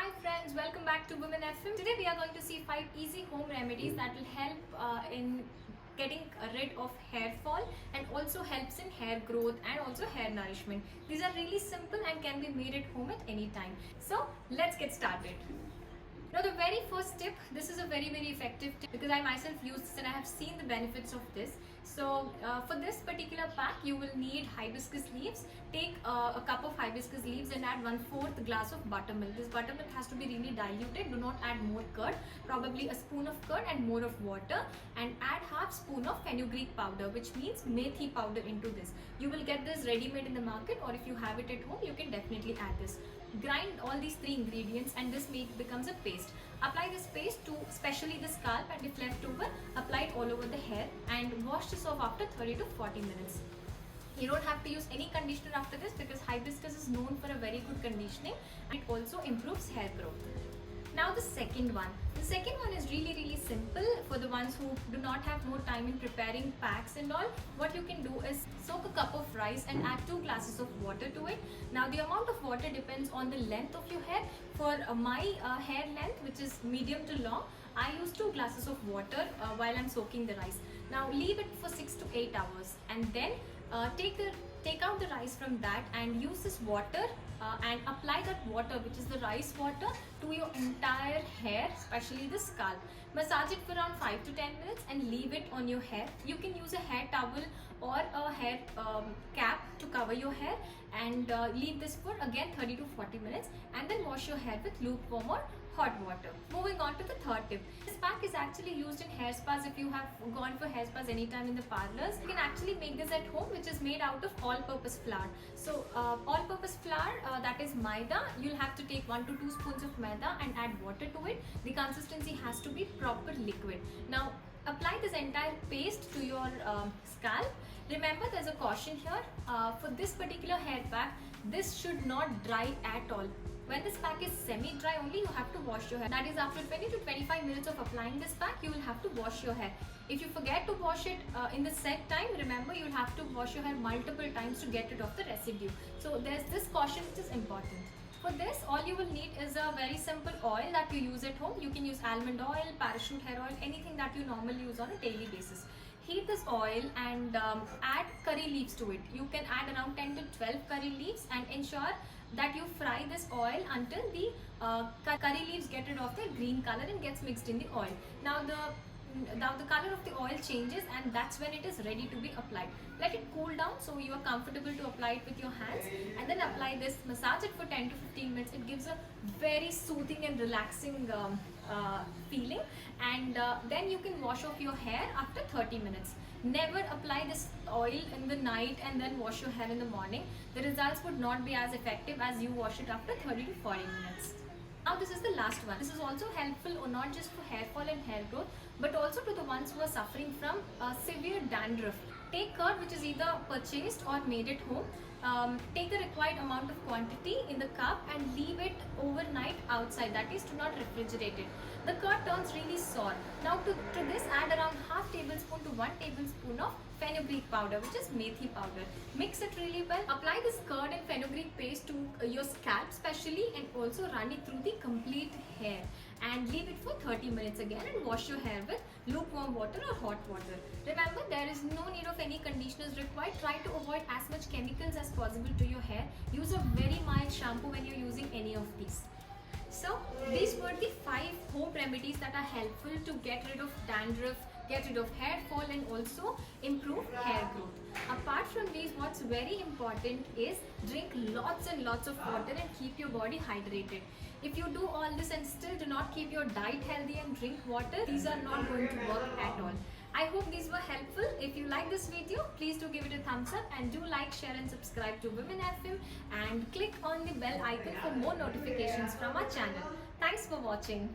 Hi friends, welcome back to Women FM. Today we are going to see 5 easy home remedies that will help in getting rid of hair fall and also helps in hair growth and also hair nourishment. These are really simple and can be made at home at any time. So let's get started. Now the very first tip, this is a very effective tip because I myself use this and I have seen the benefits of this. So for this particular pack you will need hibiscus leaves. Take a cup of hibiscus leaves and add 1/4 glass of buttermilk. This buttermilk has to be really diluted, do not add more curd, probably a spoon of curd and more of water, and add half spoon of fenugreek powder, which means methi powder, into this. You will get this ready made in the market, or if you have it at home you can definitely add this. Grind all these 3 ingredients and this becomes a paste. Apply this paste to especially the scalp, and if left over, apply it all over the hair and wash this off after 30 to 40 minutes. You don't have to use any conditioner after this because hibiscus is known for a very good conditioning, and it also improves hair growth. Now the second one. The second one is really simple for the ones who do not have more time in preparing packs and all. What you can do is soak a cup of rice and add 2 glasses of water to it. Now the amount of water depends on the length of your hair. For my hair length, which is medium to long, I use 2 glasses of water while I'm soaking the rice. Now leave it for 6 to 8 hours and then take out the rice from that and use this water and apply that water, which is the rice water, to your entire hair, especially the scalp. Massage it for around 5 to 10 minutes and leave it on your hair. You can use a hair towel or a hair cap to cover your hair and leave this for again 30 to 40 minutes and then wash your hair with lukewarm or hot water. Moving on to the third tip. This pack is actually used in hair spas. If you have gone for hair spas anytime in the parlors, you can actually make this at home, which is made out of all-purpose flour. So all-purpose flour, that is maida. You'll have to take 1 to 2 spoons of maida and add water to it. The consistency has to be proper liquid. Now apply this entire paste to your scalp. Remember, there's a caution here. For this particular hair pack, this should not dry at all. When this pack is semi-dry only, you have to wash your hair. That is, after 20 to 25 minutes of applying this pack, you will have to wash your hair. If you forget to wash it in the set time, remember you'll have to wash your hair multiple times to get rid of the residue. So there's this caution which is important. For this, all you will need is a very simple oil that you use at home. You can use almond oil, parachute hair oil, anything that you normally use on a daily basis. Heat this oil and add curry leaves to it. You can add around 10 to 12 curry leaves and ensure that you fry this oil until the curry leaves get rid of their green color and gets mixed in the oil. Now the color of the oil changes and that's when it is ready to be applied. Let it cool down so you are comfortable to apply it with your hands, and then apply this. Massage it for 10 to 15 minutes. It gives a very soothing and relaxing feeling, and then you can wash off your hair after 30 minutes. Never apply this oil in the night and then wash your hair in the morning. The results would not be as effective as you wash it after 30 to 40 minutes. Now this is the last one. This is also helpful or not just for hair fall and hair growth, but also to the ones who are suffering from severe dandruff. Take curd, which is either purchased or made at home. Take the required amount of quantity in the cup and leave it overnight outside, that is, to not refrigerate it. The curd turns really sour. Now to this, add around half tablespoon to 1 tablespoon of fenugreek powder, which is methi powder. Mix it really well. Apply this curd and fenugreek paste to your scalp especially, and also run it through the complete hair and leave it for 30 minutes again and wash your hair with lukewarm water or hot water. Remember, there is no need of any conditioners required. Try to avoid as much chemicals as possible to your hair. Use a very mild shampoo when you're using any of these. So these were the 5 home remedies that are helpful to get rid of dandruff, get rid of hair fall, and also improve hair growth. Apart from these, what's very important is drink lots and lots of water and keep your body hydrated. If you do all this and still do not keep your diet healthy and drink water, these are not going to work at all. I hope these were helpful. If you like this video, please do give it a thumbs up and do like, share and subscribe to Women FM and click on the bell icon for more notifications from our channel. Thanks for watching.